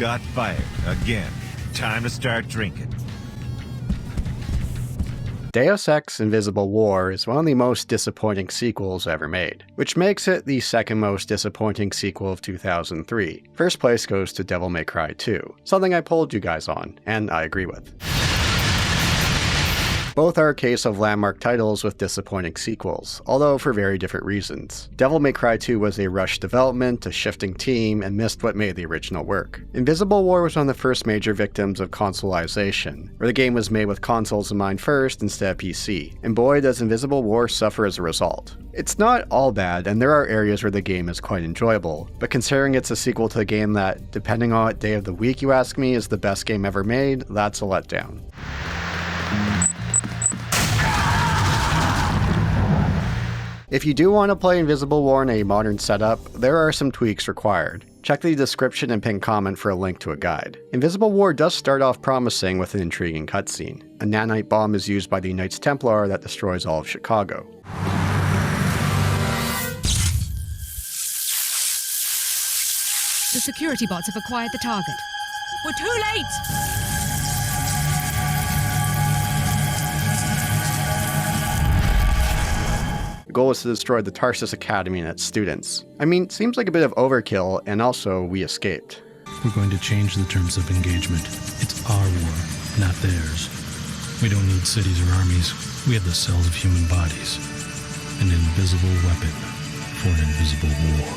got fired. Again. Time to start drinking. Deus Ex Invisible War is one of the most disappointing sequels ever made, which makes it the second most disappointing sequel of 2003. First place goes to Devil May Cry 2, something I polled you guys on, and I agree with. Both are a case of landmark titles with disappointing sequels, although for very different reasons. Devil May Cry 2 was a rushed development, a shifting team, and missed what made the original work. Invisible War was one of the first major victims of consoleization, where the game was made with consoles in mind first instead of PC, and boy does Invisible War suffer as a result. It's not all bad, and there are areas where the game is quite enjoyable, but considering it's a sequel to a game that, depending on what day of the week you ask me, is the best game ever made, that's a letdown. If you do want to play Invisible War in a modern setup, there are some tweaks required. Check the description and pinned comment for a link to a guide. Invisible War does start off promising with an intriguing cutscene. A nanite bomb is used by the Knights Templar that destroys all of Chicago. The security bots have acquired the target. We're too late! The goal is to destroy the Tarsus Academy and its students. I mean, seems like a bit of overkill, and also we escaped. We're going to change the terms of engagement. It's our war, not theirs. We don't need cities or armies. We have the cells of human bodies. An invisible weapon for an invisible war.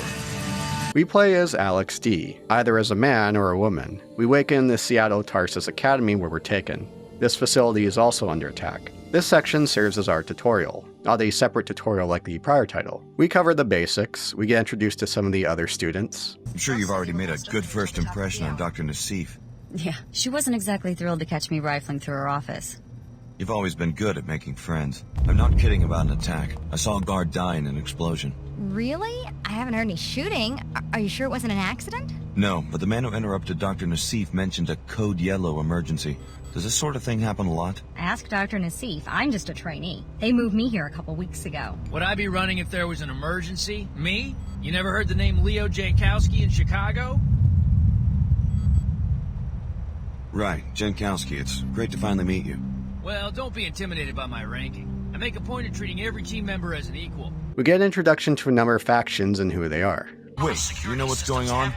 We play as Alex D, either as a man or a woman. We awaken in the Seattle Tarsus Academy where we're taken. This facility is also under attack. This section serves as our tutorial, not a separate tutorial like the prior title. We cover the basics, we get introduced to some of the other students. I'm sure you've already made a good first impression on Dr. Nassif. Yeah, she wasn't exactly thrilled to catch me rifling through her office. You've always been good at making friends. I'm not kidding about an attack. I saw a guard die in an explosion. Really? I haven't heard any shooting. Are you sure it wasn't an accident? No, but the man who interrupted Dr. Nassif mentioned a code yellow emergency. Does this sort of thing happen a lot? Ask Dr. Nassif. I'm just a trainee. They moved me here a couple weeks ago. Would I be running if there was an emergency? Me? You never heard the name Leo Jankowski in Chicago? Right, Jankowski. It's great to finally meet you. Well, don't be intimidated by my ranking. I make a point of treating every team member as an equal. We get an introduction to a number of factions and who they are. Wait, you know what's going on?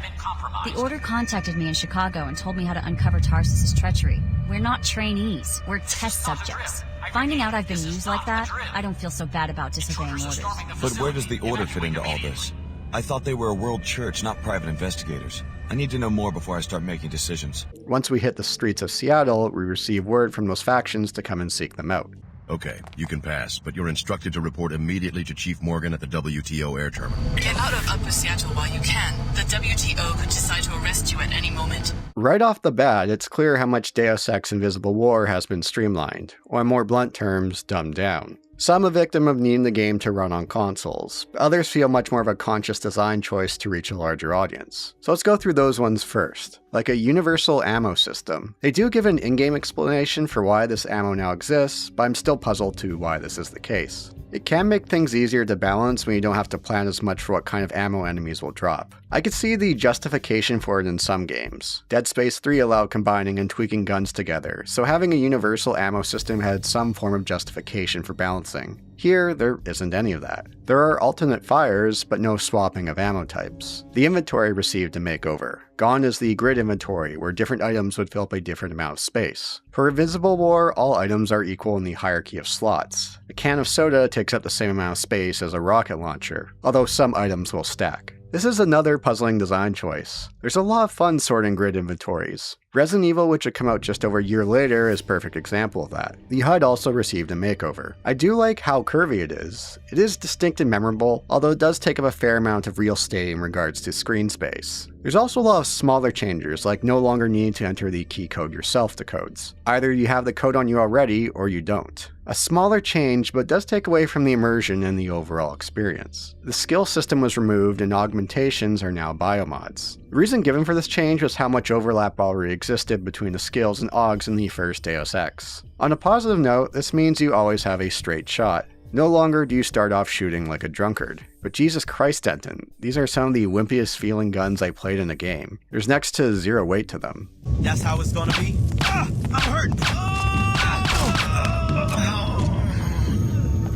The Order contacted me in Chicago and told me how to uncover Tarsus's treachery. We're not trainees, we're test subjects. Finding out I've been used like that, I don't feel so bad about disobeying orders. But where does the Order fit into all this? I thought they were a world church, not private investigators. I need to know more before I start making decisions. Once we hit the streets of Seattle, we receive word from those factions to come and seek them out. Okay, you can pass, but you're instructed to report immediately to Chief Morgan at the WTO air terminal. Get out of Upper Seattle while you can. The WTO could decide to arrest you at any moment. Right off the bat, it's clear how much Deus Ex Invisible War has been streamlined, or in more blunt terms, dumbed down. Some a victim of needing the game to run on consoles, but others feel much more of a conscious design choice to reach a larger audience. So let's go through those ones first. Like a universal ammo system. They do give an in-game explanation for why this ammo now exists, but I'm still puzzled to why this is the case. It can make things easier to balance when you don't have to plan as much for what kind of ammo enemies will drop. I could see the justification for it in some games. Dead Space 3 allowed combining and tweaking guns together, so having a universal ammo system had some form of justification for balancing. Here, there isn't any of that. There are alternate fires, but no swapping of ammo types. The inventory received a makeover. Gone is the grid inventory, where different items would fill up a different amount of space. For Invisible War, all items are equal in the hierarchy of slots. A can of soda takes up the same amount of space as a rocket launcher, although some items will stack. This is another puzzling design choice. There's a lot of fun sorting grid inventories. Resident Evil, which would come out just over a year later, is a perfect example of that. The HUD also received a makeover. I do like how curvy it is. It is distinct and memorable, although it does take up a fair amount of real estate in regards to screen space. There's also a lot of smaller changes, like no longer needing to enter the key code yourself to codes. Either you have the code on you already, or you don't. A smaller change, but does take away from the immersion and the overall experience. The skill system was removed and augmentations are now biomods. The reason given for this change was how much overlap already existed between the skills and augs in the first Deus Ex. On a positive note, this means you always have a straight shot. No longer do you start off shooting like a drunkard. But Jesus Christ, Denton, these are some of the wimpiest feeling guns I played in a game. There's next to zero weight to them. That's how it's gonna be? I'm hurt!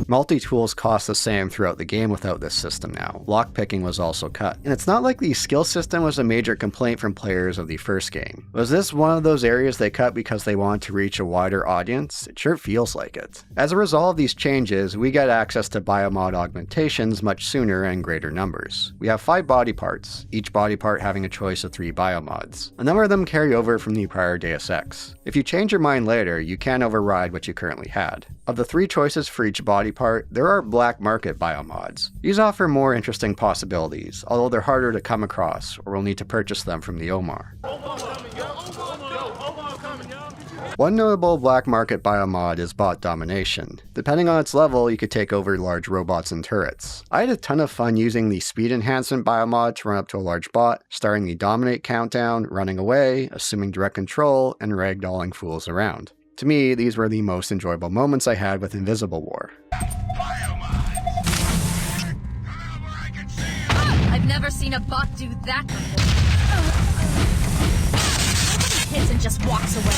Multi-tools cost the same throughout the game without this system now. Lockpicking was also cut. And it's not like the skill system was a major complaint from players of the first game. Was this one of those areas they cut because they wanted to reach a wider audience? It sure feels like it. As a result of these changes, we get access to biomod augmentations much sooner and greater numbers. We have 5 body parts, each body part having a choice of 3 biomods. A number of them carry over from the prior Deus Ex. If you change your mind later, you can override what you currently had. Of the 3 choices for each body part, there are black market biomods. These offer more interesting possibilities, although they're harder to come across, or we'll need to purchase them from the Omar. One notable black market biomod is bot domination. Depending on its level, you could take over large robots and turrets. I had a ton of fun using the speed enhancement biomod to run up to a large bot, starting the dominate countdown, running away, assuming direct control, and ragdolling fools around. To me, these were the most enjoyable moments I had with Invisible War. I've never seen a bot do that before. Nobody hits and just walks away.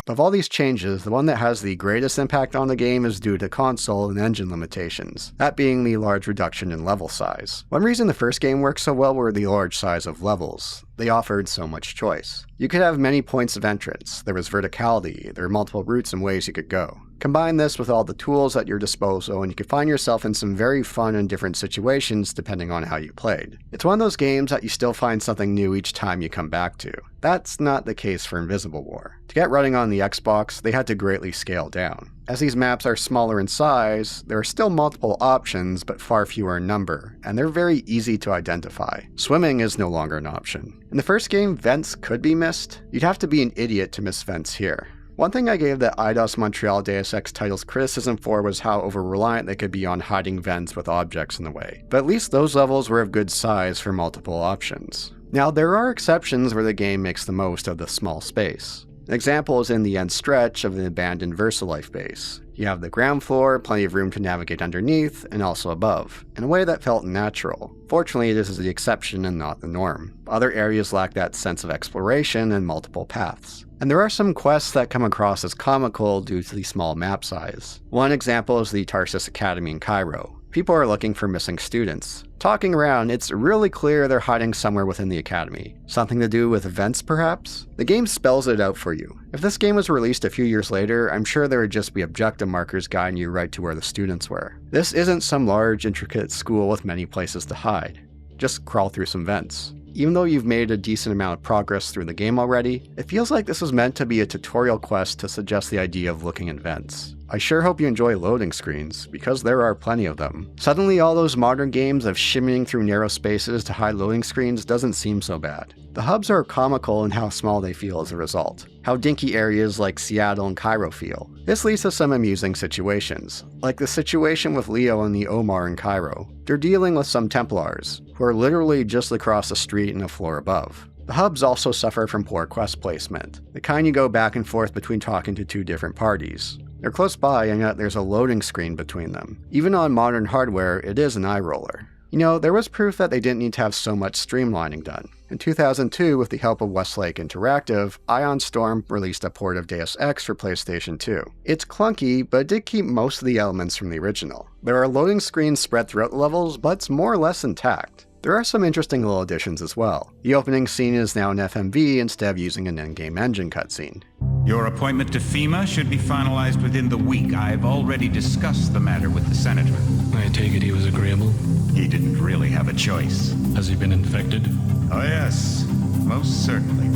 Of all these changes, the one that has the greatest impact on the game is due to console and engine limitations, that being the large reduction in level size. One reason the first game worked so well were the large size of levels. They offered so much choice. You could have many points of entrance, there was verticality, there were multiple routes and ways you could go. Combine this with all the tools at your disposal and you could find yourself in some very fun and different situations depending on how you played. It's one of those games that you still find something new each time you come back to. That's not the case for Invisible War. To get running on the Xbox, they had to greatly scale down. As these maps are smaller in size, there are still multiple options but far fewer in number, and they're very easy to identify. Swimming is no longer an option. In the first game, vents could be missed. You'd have to be an idiot to miss vents here. One thing I gave the Eidos Montreal Deus Ex titles criticism for was how over-reliant they could be on hiding vents with objects in the way, but at least those levels were of good size for multiple options. Now, there are exceptions where the game makes the most of the small space. An example is in the end stretch of the abandoned VersaLife base. You have the ground floor, plenty of room to navigate underneath, and also above, in a way that felt natural. Fortunately, this is the exception and not the norm. Other areas lack that sense of exploration and multiple paths. And there are some quests that come across as comical due to the small map size. One example is the Tarsus Academy in Cairo. People are looking for missing students. Talking around, it's really clear they're hiding somewhere within the academy. Something to do with events, perhaps? The game spells it out for you. If this game was released a few years later, I'm sure there would just be objective markers guiding you right to where the students were. This isn't some large, intricate school with many places to hide. Just crawl through some vents. Even though you've made a decent amount of progress through the game already, it feels like this was meant to be a tutorial quest to suggest the idea of looking in vents. I sure hope you enjoy loading screens, because there are plenty of them. Suddenly all those modern games of shimmying through narrow spaces to hide loading screens doesn't seem so bad. The hubs are comical in how small they feel as a result, how dinky areas like Seattle and Cairo feel. This leads to some amusing situations, like the situation with Leo and the Omar in Cairo. They're dealing with some Templars, who are literally just across the street and a floor above. The hubs also suffer from poor quest placement, the kind you go back and forth between talking to 2 different parties. They're close by and yet there's a loading screen between them. Even on modern hardware, it is an eye roller. You know, there was proof that they didn't need to have so much streamlining done. In 2002, with the help of Westlake Interactive, Ion Storm released a port of Deus Ex for PlayStation 2. It's clunky, but it did keep most of the elements from the original. There are loading screens spread throughout the levels, but it's more or less intact. There are some interesting little additions as well. The opening scene is now an FMV instead of using an in-game engine cutscene. Your appointment to FEMA should be finalized within the week. I've already discussed the matter with the senator. I take it he was agreeable? He didn't really have a choice. Has he been infected? Oh yes, most certainly.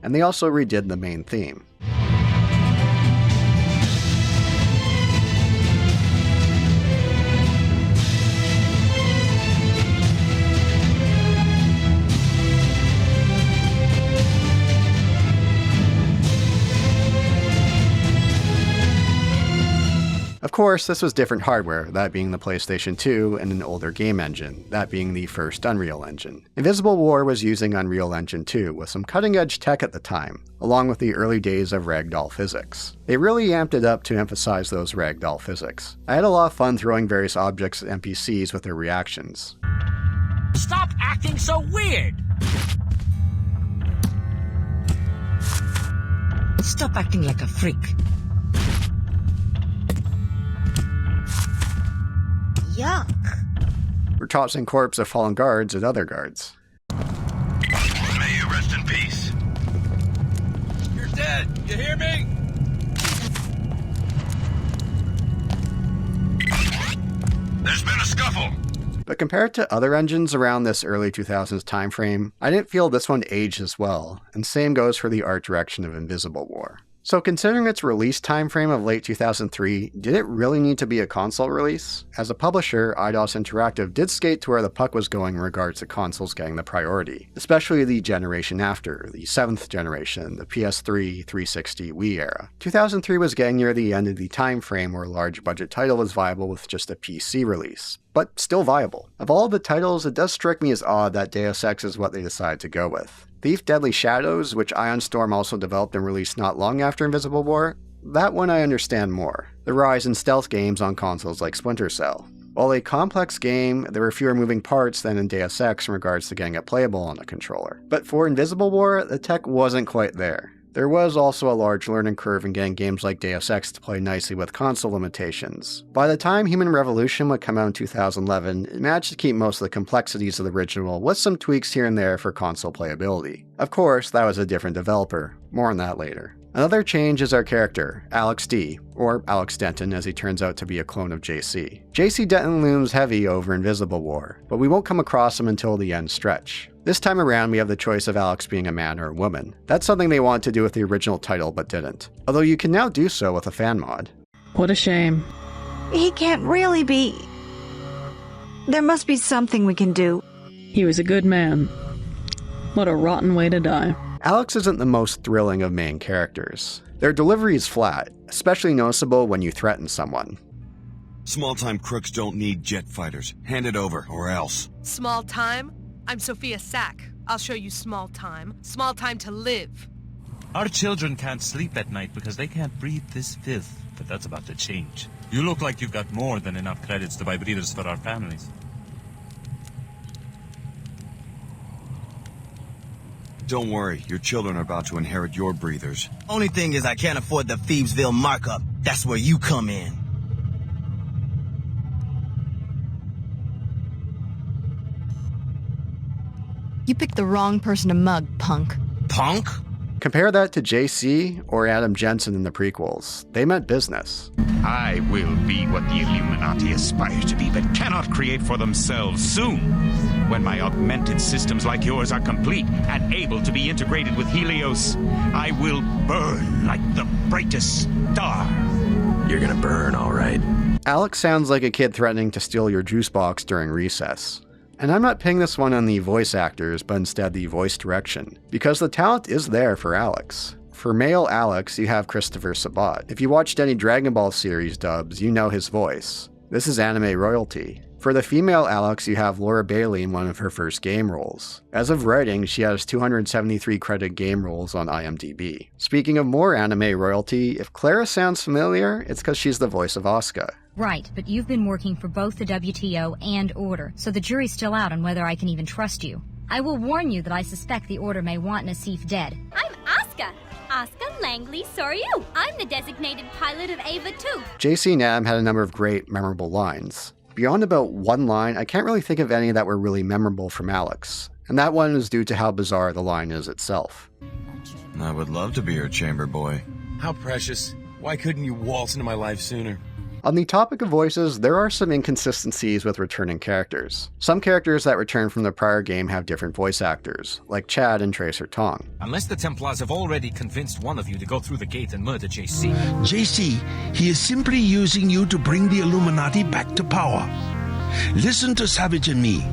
And they also redid the main theme. Of course, this was different hardware, that being the PlayStation 2 and an older game engine, that being the first Unreal Engine. Invisible War was using Unreal Engine 2 with some cutting-edge tech at the time, along with the early days of ragdoll physics. They really amped it up to emphasize those ragdoll physics. I had a lot of fun throwing various objects at NPCs with their reactions. Stop acting so weird! Stop acting like a freak. Yuck. We're tossing corpses of fallen guards at other guards. May you rest in peace. You're dead! You hear me? There's been a scuffle. But compared to other engines around this early 2000s timeframe, I didn't feel this one aged as well, and same goes for the art direction of Invisible War. So considering its release timeframe of late 2003, did it really need to be a console release? As a publisher, Eidos Interactive did skate to where the puck was going in regards to consoles getting the priority, especially the generation after, the 7th generation, the PS3, 360, Wii era. 2003 was getting near the end of the timeframe where a large budget title was viable with just a PC release, but still viable. Of all of the titles, it does strike me as odd that Deus Ex is what they decided to go with. Thief Deadly Shadows, which Ion Storm also developed and released not long after Invisible War, that one I understand more. The rise in stealth games on consoles like Splinter Cell. While a complex game, there were fewer moving parts than in Deus Ex in regards to getting it playable on a controller. But for Invisible War, the tech wasn't quite there. There was also a large learning curve in getting games like Deus Ex to play nicely with console limitations. By the time Human Revolution would come out in 2011, it managed to keep most of the complexities of the original with some tweaks here and there for console playability. Of course, that was a different developer. More on that later. Another change is our character, Alex D, or Alex Denton as he turns out to be a clone of JC. JC Denton looms heavy over Invisible War, but we won't come across him until the end stretch. This time around, we have the choice of Alex being a man or a woman. That's something they wanted to do with the original title but didn't. Although you can now do so with a fan mod. What a shame. He can't really be... There must be something we can do. He was a good man. What a rotten way to die. Alex isn't the most thrilling of main characters. Their delivery is flat, especially noticeable when you threaten someone. Small-time crooks don't need jet fighters. Hand it over, or else. Small time? I'm Sophia Sack. I'll show you small time. Small time to live. Our children can't sleep at night because they can't breathe this filth, but that's about to change. You look like you've got more than enough credits to buy breathers for our families. Don't worry, your children are about to inherit your breathers. Only thing is I can't afford the Thievesville markup. That's where you come in. You picked the wrong person to mug, punk. Punk? Compare that to JC or Adam Jensen in the prequels. They meant business. I will be what the Illuminati aspire to be, but cannot create for themselves soon. When my augmented systems like yours are complete and able to be integrated with Helios, I will burn like the brightest star. You're gonna burn, all right. Alex sounds like a kid threatening to steal your juice box during recess. And I'm not pinning this one on the voice actors, but instead the voice direction, because the talent is there for Alex. For male Alex, you have Christopher Sabat. If you watched any Dragon Ball series dubs, you know his voice. This is anime royalty. For the female Alex, you have Laura Bailey in one of her first game roles. As of writing, she has 273 credited game roles on IMDb. Speaking of more anime royalty, if Clara sounds familiar, it's because she's the voice of Asuka. Right, but you've been working for both the WTO and Order, so the jury's still out on whether I can even trust you. I will warn you that I suspect the Order may want Nassif dead. I'm Asuka. Asuka Langley Soryu. I'm the designated pilot of Ava 2. JC Nam had a number of great, memorable lines. Beyond about one line, I can't really think of any that were really memorable from Alex, and that one is due to how bizarre the line is itself. I would love to be your chamber boy. How precious. Why couldn't you waltz into my life sooner? On the topic of voices, there are some inconsistencies with returning characters. Some characters that return from the prior game have different voice actors, like Chad and Tracer Tong. Unless the Templars have already convinced one of you to go through the gate and murder JC. JC, he is simply using you to bring the Illuminati back to power. Listen to Savage and me.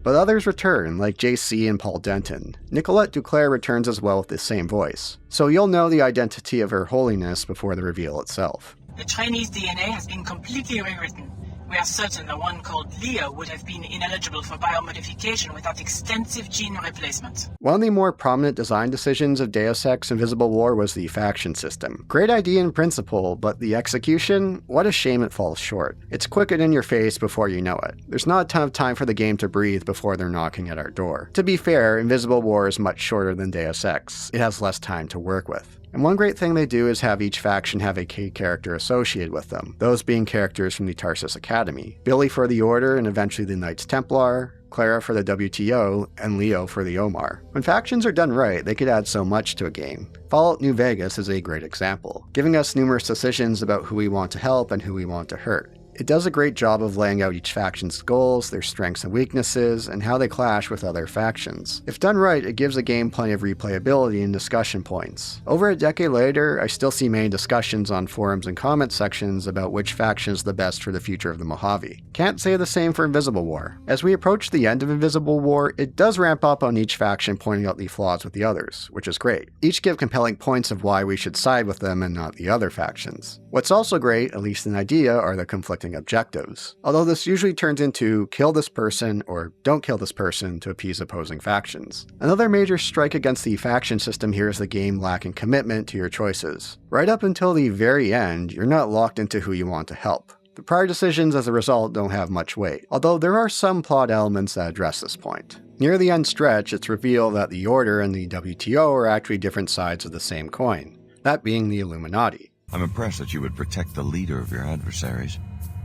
But others return, like JC and Paul Denton. Nicolette Duclair returns as well with the same voice, so you'll know the identity of Her Holiness before the reveal itself. The trainee's DNA has been completely rewritten. We are certain the one called Leo would have been ineligible for biomodification without extensive gene replacement. One of the more prominent design decisions of Deus Ex Invisible War was the faction system. Great idea in principle, but the execution? What a shame it falls short. It's quick and in your face before you know it. There's not a ton of time for the game to breathe before they're knocking at our door. To be fair, Invisible War is much shorter than Deus Ex. It has less time to work with. And one great thing they do is have each faction have a key character associated with them, those being characters from the Tarsus Academy. Billy for the Order and eventually the Knights Templar, Clara for the WTO, and Leo for the Omar. When factions are done right, they could add so much to a game. Fallout New Vegas is a great example, giving us numerous decisions about who we want to help and who we want to hurt. It does a great job of laying out each faction's goals, their strengths and weaknesses, and how they clash with other factions. If done right, it gives the game plenty of replayability and discussion points. Over a decade later, I still see many discussions on forums and comment sections about which faction is the best for the future of the Mojave. Can't say the same for Invisible War. As we approach the end of Invisible War, it does ramp up on each faction pointing out the flaws with the others, which is great. Each give compelling points of why we should side with them and not the other factions. What's also great, at least in idea, are the conflicting objectives. Although this usually turns into kill this person or don't kill this person to appease opposing factions. Another major strike against the faction system here is the game lacking commitment to your choices. Right up until the very end, you're not locked into who you want to help. The prior decisions as a result don't have much weight, although there are some plot elements that address this point. Near the end stretch, it's revealed that the Order and the WTO are actually different sides of the same coin, that being the Illuminati. I'm impressed that you would protect the leader of your adversaries.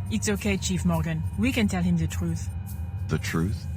It's okay, Chief Morgan. We can tell him the truth. The truth?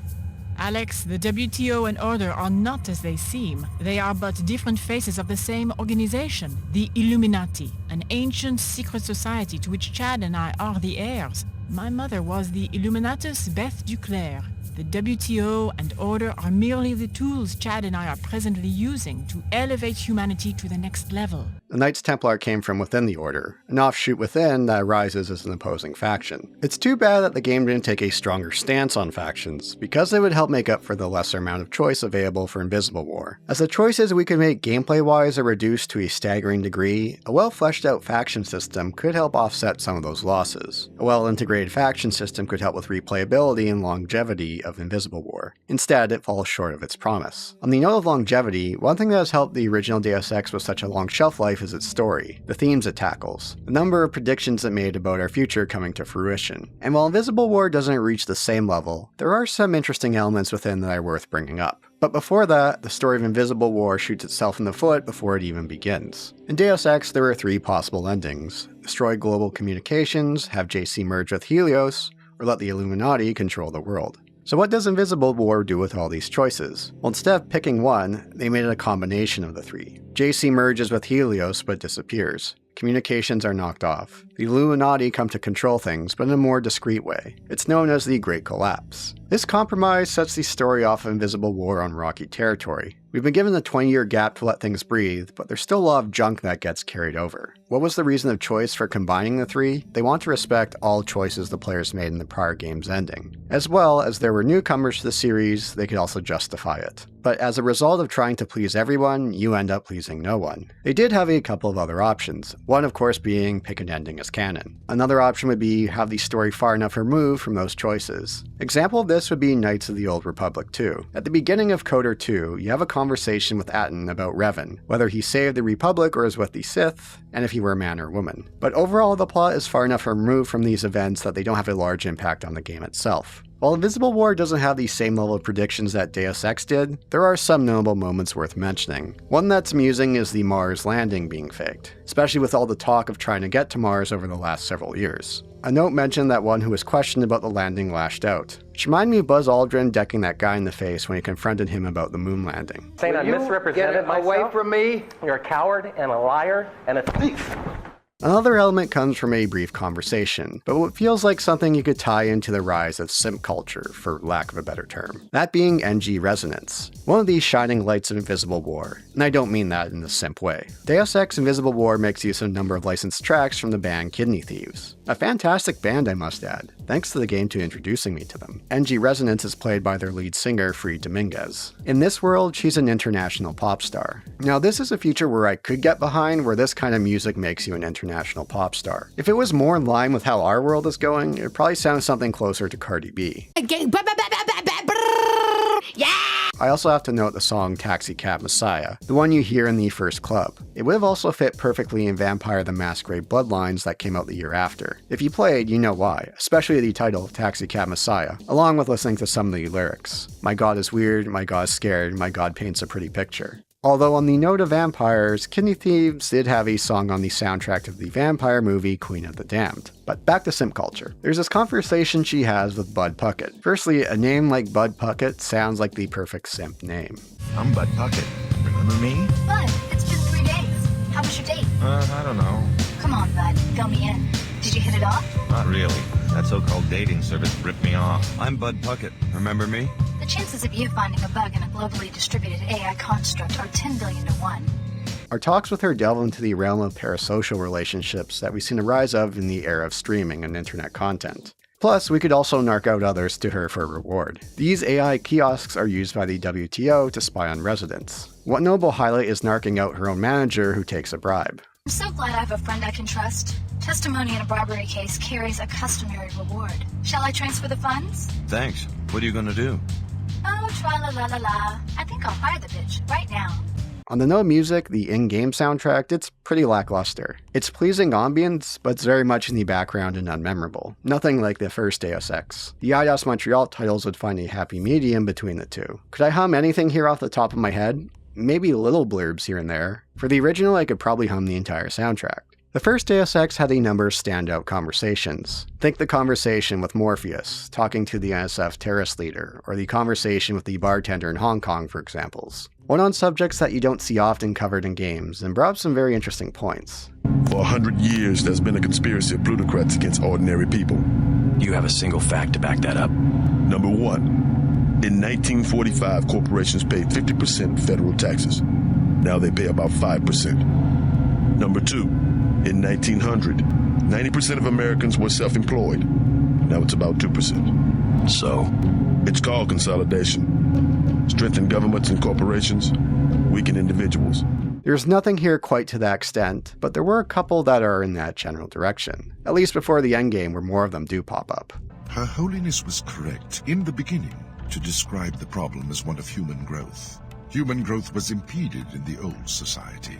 Alex, the WTO and Order are not as they seem. They are but different faces of the same organization, the Illuminati, an ancient secret society to which Chad and I are the heirs. My mother was the Illuminatus Beth Duclair. The WTO and Order are merely the tools Chad and I are presently using to elevate humanity to the next level. The Knights Templar came from within the Order, an offshoot within that arises as an opposing faction. It's too bad that the game didn't take a stronger stance on factions, because it would help make up for the lesser amount of choice available for Invisible War. As the choices we could make gameplay-wise are reduced to a staggering degree, a well-fleshed-out faction system could help offset some of those losses. A well-integrated faction system could help with replayability and longevity of Invisible War. Instead, it falls short of its promise. On the note of longevity, one thing that has helped the original Deus Ex with such a long shelf life is its story, the themes it tackles, the number of predictions it made about our future coming to fruition. And while Invisible War doesn't reach the same level, there are some interesting elements within that are worth bringing up. But before that, the story of Invisible War shoots itself in the foot before it even begins. In Deus Ex, there are 3 possible endings: destroy global communications, have JC merge with Helios, or let the Illuminati control the world. So what does Invisible War do with all these choices? Well, instead of picking one, they made it a combination of the 3. JC merges with Helios but disappears. Communications are knocked off. The Illuminati come to control things, but in a more discreet way. It's known as the Great Collapse. This compromise sets the story off of Invisible War on rocky territory. We've been given a 20-year gap to let things breathe, but there's still a lot of junk that gets carried over. What was the reason of choice for combining the 3? They want to respect all choices the players made in the prior game's ending. As well as there were newcomers to the series, they could also justify it. But as a result of trying to please everyone, you end up pleasing no one. They did have a couple of other options. One, of course, being pick an ending as canon. Another option would be have the story far enough removed from those choices. Example of this would be Knights of the Old Republic 2. At the beginning of Coder 2, you have a conversation with Atten about Revan, whether he saved the Republic or is with the Sith, and if he were a man or woman. But overall, the plot is far enough removed from these events that they don't have a large impact on the game itself. While Invisible War doesn't have the same level of predictions that Deus Ex did, there are some notable moments worth mentioning. One that's amusing is the Mars landing being faked, especially with all the talk of trying to get to Mars over the last several years. A note mentioned that one who was questioned about the landing lashed out, which reminded me of Buzz Aldrin decking that guy in the face when he confronted him about the moon landing. Saying I misrepresented myself? Get away from me! You're a coward and a liar and a thief! Another element comes from a brief conversation, but what feels like something you could tie into the rise of simp culture, for lack of a better term. That being NG Resonance, one of these shining lights of Invisible War, and I don't mean that in a simp way. Deus Ex Invisible War makes use of a number of licensed tracks from the band Kidney Thieves. A fantastic band, I must add. thanks to the game to introducing me to them. NG Resonance is played by their lead singer, Free Dominguez. In this world, she's an international pop star. Now, this is a feature where I could get behind, where this kind of music makes you an international pop star. If it was more in line with how our world is going, it probably sounds something closer to Cardi B. Yeah! I also have to note the song Taxi Cab Messiah, the one you hear in the first club. It would have also fit perfectly in Vampire the Masquerade Bloodlines that came out the year after. If you played, you know why, especially the title Taxi Cab Messiah, along with listening to some of the lyrics. My God is weird, my God is scared, my God paints a pretty picture. Although on the note of vampires, Kidney Thieves did have a song on the soundtrack of the vampire movie Queen of the Damned. But back to simp culture. There's this conversation she has with Bud Puckett. Firstly, a name like Bud Puckett sounds like the perfect simp name. I'm Bud Puckett. Remember me? Bud, it's been 3 days. How was your date? I don't know. Come on, Bud, fill me in. Did you hit it off? Not really. That so-called dating service ripped me off. I'm Bud Puckett. Remember me? The chances of you finding a bug in a globally distributed AI construct are 10 billion to 1. Our talks with her delve into the realm of parasocial relationships that we've seen a rise of in the era of streaming and internet content. Plus, we could also narc out others to her for a reward. These AI kiosks are used by the WTO to spy on residents. One notable highlight is narking out her own manager who takes a bribe. I'm so glad I have a friend I can trust. Testimony in a bribery case carries a customary reward. Shall I transfer the funds? Thanks. What are you gonna do? Oh, tra-la-la-la-la. I think I'll fire the bitch right now. On the note of music, the in-game soundtrack, it's pretty lackluster. It's pleasing ambience, but it's very much in the background and unmemorable. Nothing like the first Deus Ex. The Eidos Montreal titles would find a happy medium between the two. Could I hum anything here off the top of my head? Maybe little blurbs here and there. For the original, I could probably hum the entire soundtrack. The first Deus Ex had a number of standout conversations. Think the conversation with Morpheus, talking to the NSF terrorist leader, or the conversation with the bartender in Hong Kong, for examples. One on subjects that you don't see often covered in games, and brought up some very interesting points. For 100 years, there's been a conspiracy of plutocrats against ordinary people. You have a single fact to back that up? Number 1. In 1945, corporations paid 50% federal taxes. Now they pay about 5%. Number 2. In 1900, 90% of Americans were self-employed. Now it's about 2%. So? It's called consolidation. Strengthen governments and corporations, weaken individuals. There's nothing here quite to that extent, but there were a couple that are in that general direction. At least before the endgame, where more of them do pop up. Her Holiness was correct in the beginning to describe the problem as one of human growth. Human growth was impeded in the old society.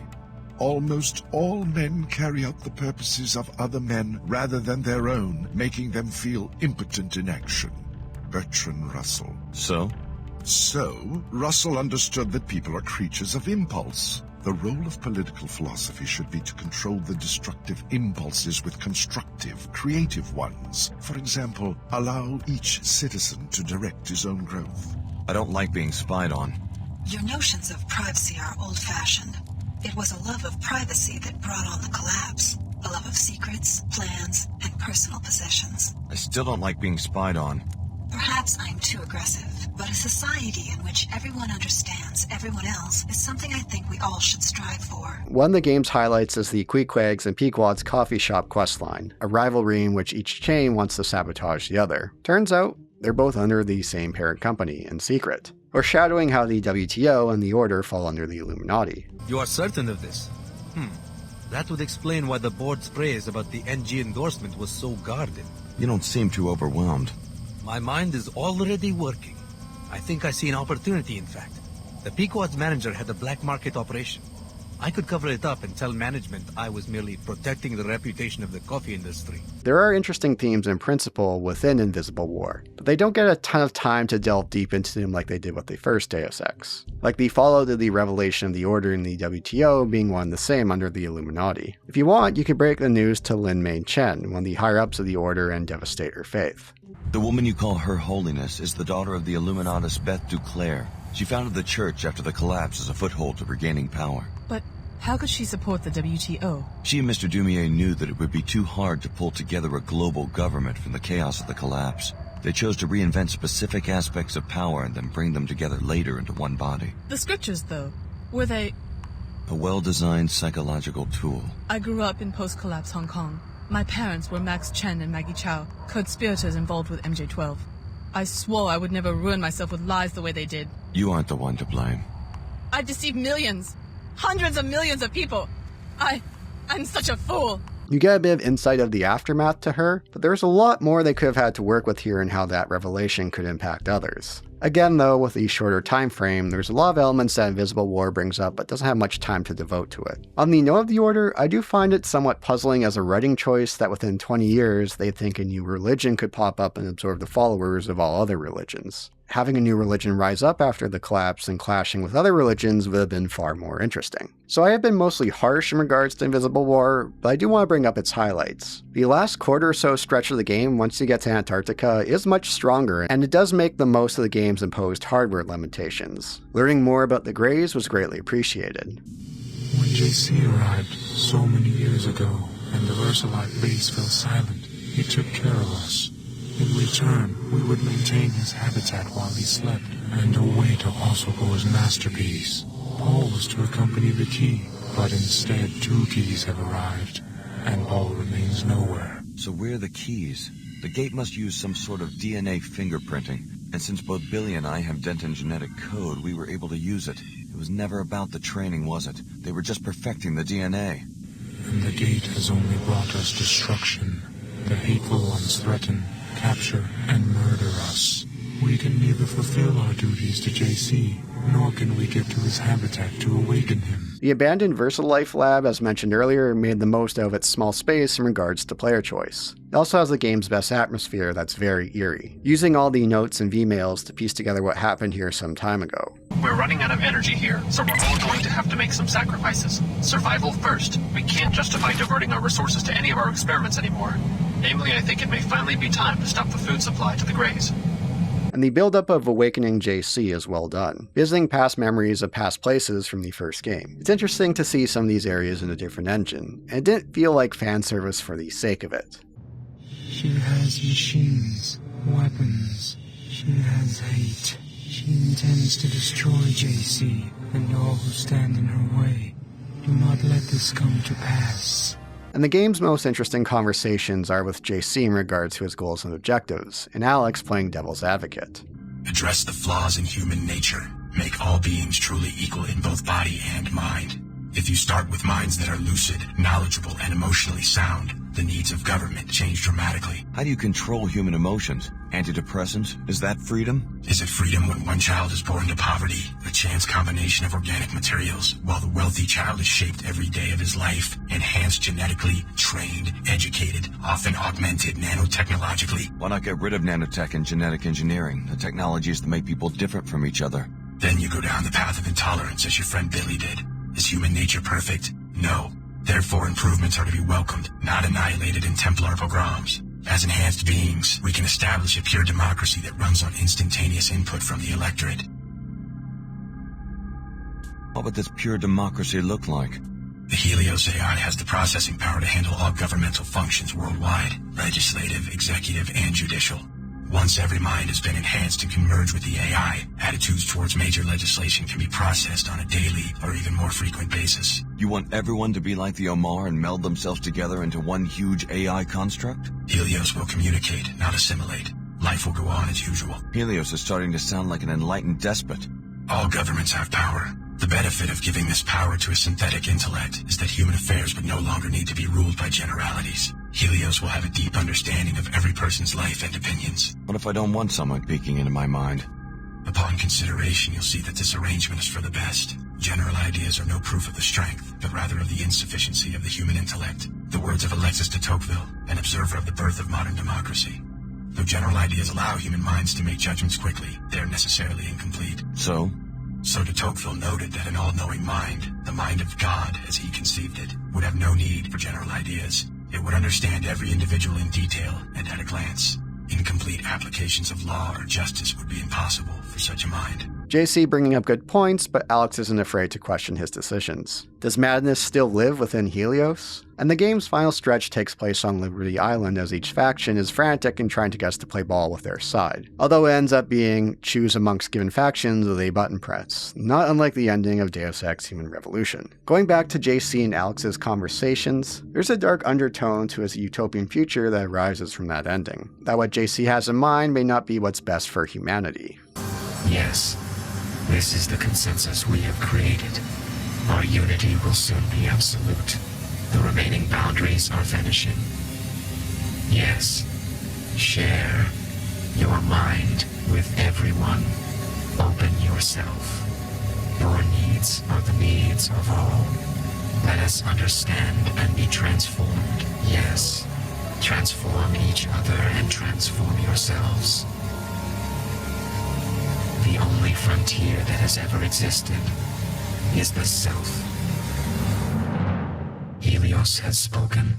Almost all men carry out the purposes of other men rather than their own, making them feel impotent in action. Bertrand Russell. So, Russell understood that people are creatures of impulse. The role of political philosophy should be to control the destructive impulses with constructive, creative ones. For example, allow each citizen to direct his own growth. I don't like being spied on. Your notions of privacy are old-fashioned. It was a love of privacy that brought on the collapse. A love of secrets, plans, and personal possessions. I still don't like being spied on. Perhaps I'm too aggressive, but a society in which everyone understands everyone else is something I think we all should strive for. One of the game's highlights is the Queequegs and Pequod's coffee shop questline, a rivalry in which each chain wants to sabotage the other. Turns out, they're both under the same parent company in secret, foreshadowing how the WTO and the Order fall under the Illuminati. You are certain of this? That would explain why the board's praise about the NG endorsement was so guarded. You don't seem too overwhelmed. My mind is already working. I think I see an opportunity, in fact. The Pequod's manager had a black market operation. I could cover it up and tell management I was merely protecting the reputation of the coffee industry. There are interesting themes in principle within Invisible War, but they don't get a ton of time to delve deep into them like they did with the first Deus Ex. Like the follow to the revelation of the Order and the WTO being one and the same under the Illuminati. If you want, you could break the news to Lin Mei Chen, one of the higher-ups of the Order, and devastate her faith. The woman you call Her Holiness is the daughter of the Illuminatus Beth Duclair. She founded the church after the collapse as a foothold to regaining power. But how could she support the WTO? She and Mr. Dumier knew that it would be too hard to pull together a global government from the chaos of the collapse. They chose to reinvent specific aspects of power and then bring them together later into one body. The scriptures, though, were they... A well-designed psychological tool. I grew up in post-collapse Hong Kong. My parents were Max Chen and Maggie Chow, co-conspirators involved with MJ-12. I swore I would never ruin myself with lies the way they did. You aren't the one to blame. I've deceived millions, hundreds of millions of people. I'm such a fool. You get a bit of insight of the aftermath to her, but there's a lot more they could have had to work with here and how that revelation could impact others. Again though, with the shorter time frame, there's a lot of elements that Invisible War brings up but doesn't have much time to devote to it. On the note of the Order, I do find it somewhat puzzling as a writing choice that within 20 years they think a new religion could pop up and absorb the followers of all other religions. Having a new religion rise up after the collapse and clashing with other religions would have been far more interesting. So I have been mostly harsh in regards to Invisible War, but I do want to bring up its highlights. The last quarter or so stretch of the game once you get to Antarctica is much stronger, and it does make the most of the game's imposed hardware limitations. Learning more about the Greys was greatly appreciated. When JC arrived so many years ago and the Versalite base fell silent, he took care of us. In return, we would maintain his habitat while he slept, and away to also go his masterpiece. Paul was to accompany the key, but instead 2 keys have arrived, and Paul remains nowhere. So we're the keys. The gate must use some sort of DNA fingerprinting, and since both Billy and I have Denton genetic code, we were able to use it. It was never about the training, was it? They were just perfecting the DNA. And the gate has only brought us destruction. The hateful ones threaten, capture, and murder us. We can neither fulfill our duties to JC, nor can we get to his habitat to awaken him. The abandoned VersaLife lab, as mentioned earlier, made the most out of its small space in regards to player choice. It also has the game's best atmosphere that's very eerie, using all the notes and V-mails to piece together what happened here some time ago. We're running out of energy here, so we're all going to have to make some sacrifices. Survival first. We can't justify diverting our resources to any of our experiments anymore. Namely, I think it may finally be time to stop the food supply to the Greys. And the build-up of Awakening JC is well done, visiting past memories of past places from the first game. It's interesting to see some of these areas in a different engine, and it didn't feel like fan service for the sake of it. She has machines, weapons. She has hate. She intends to destroy JC and all who stand in her way. Do not let this come to pass. And the game's most interesting conversations are with JC in regards to his goals and objectives, and Alex playing devil's advocate. Address the flaws in human nature. Make all beings truly equal in both body and mind. If you start with minds that are lucid, knowledgeable, and emotionally sound, the needs of government change dramatically. How do you control human emotions? Antidepressants? Is that freedom? Is it freedom when one child is born to poverty, a chance combination of organic materials, while the wealthy child is shaped every day of his life, enhanced genetically, trained, educated, often augmented nanotechnologically? Why not get rid of nanotech and genetic engineering, the technologies that make people different from each other? Then you go down the path of intolerance as your friend Billy did. Is human nature perfect? No. Therefore, improvements are to be welcomed, not annihilated in Templar pogroms. As enhanced beings, we can establish a pure democracy that runs on instantaneous input from the electorate. What would this pure democracy look like? The Helios AI has the processing power to handle all governmental functions worldwide, legislative, executive, and judicial. Once every mind has been enhanced and can merge with the AI, attitudes towards major legislation can be processed on a daily or even more frequent basis. You want everyone to be like the Omar and meld themselves together into one huge AI construct? Helios will communicate, not assimilate. Life will go on as usual. Helios is starting to sound like an enlightened despot. All governments have power. The benefit of giving this power to a synthetic intellect is that human affairs would no longer need to be ruled by generalities. Helios will have a deep understanding of every person's life and opinions. What if I don't want someone peeking into my mind? Upon consideration, you'll see that this arrangement is for the best. General ideas are no proof of the strength, but rather of the insufficiency of the human intellect. The words of Alexis de Tocqueville, an observer of the birth of modern democracy. Though general ideas allow human minds to make judgments quickly, they are necessarily incomplete. So de Tocqueville noted that an all-knowing mind, the mind of God as he conceived it, would have no need for general ideas. It would understand every individual in detail and at a glance. Incomplete applications of law or justice would be impossible for such a mind. JC bringing up good points, but Alex isn't afraid to question his decisions. Does madness still live within Helios? And the game's final stretch takes place on Liberty Island as each faction is frantic and trying to get us to play ball with their side. Although it ends up being choose amongst given factions with a button press, not unlike the ending of Deus Ex Human Revolution. Going back to JC and Alex's conversations, there's a dark undertone to his utopian future that arises from that ending. That what JC has in mind may not be what's best for humanity. Yes, this is the consensus we have created. Our unity will soon be absolute. The remaining boundaries are vanishing. Yes, share your mind with everyone. Open yourself. Your needs are the needs of all. Let us understand and be transformed. Yes, transform each other and transform yourselves. The only frontier that has ever existed is the self. Helios has spoken.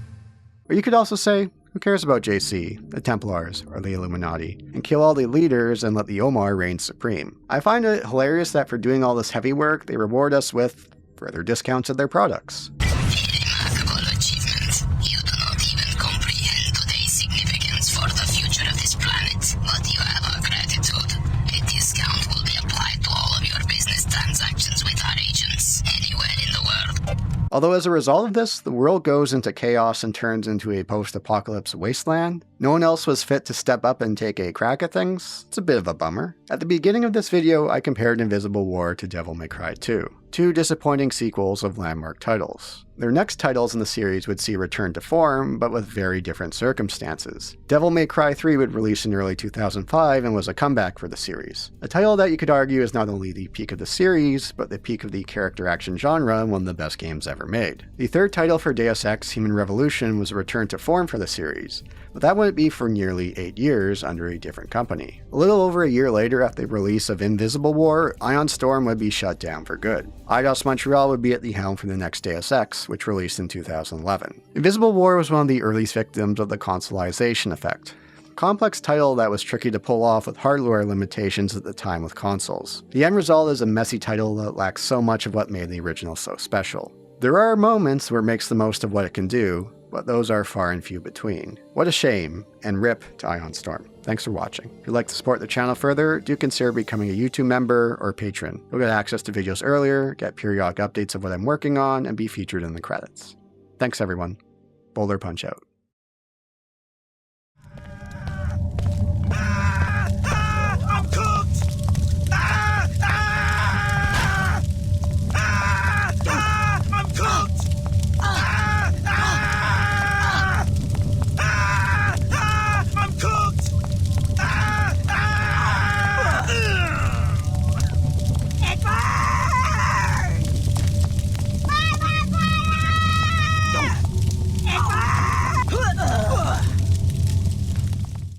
Or you could also say, who cares about JC, the Templars, or the Illuminati, and kill all the leaders and let the Omar reign supreme. I find it hilarious that for doing all this heavy work, they reward us with further discounts of their products. Remarkable achievement. You do not even comprehend today's significance for the future of this planet, but you have our gratitude. A discount will be applied to all of your business transactions with our agents, anywhere in the world. Although as a result of this, the world goes into chaos and turns into a post-apocalypse wasteland, no one else was fit to step up and take a crack at things. It's a bit of a bummer. At the beginning of this video, I compared Invisible War to Devil May Cry 2, two disappointing sequels of landmark titles. Their next titles in the series would see a return to form, but with very different circumstances. Devil May Cry 3 would release in early 2005 and was a comeback for the series. A title that you could argue is not only the peak of the series, but the peak of the character action genre and one of the best games ever made. The third title for Deus Ex Human Revolution was a return to form for the series, but that wouldn't be for nearly 8 years under a different company. A little over a year later after the release of Invisible War, Ion Storm would be shut down for good. Eidos Montreal would be at the helm for the next Deus Ex, which released in 2011. Invisible War was one of the earliest victims of the consoleization effect. A complex title that was tricky to pull off with hardware limitations at the time with consoles. The end result is a messy title that lacks so much of what made the original so special. There are moments where it makes the most of what it can do, but those are far and few between. What a shame, and RIP to Ion Storm. Thanks for watching. If you'd like to support the channel further, do consider becoming a YouTube member or patron. You'll get access to videos earlier, get periodic updates of what I'm working on, and be featured in the credits. Thanks everyone. Boulder Punch out.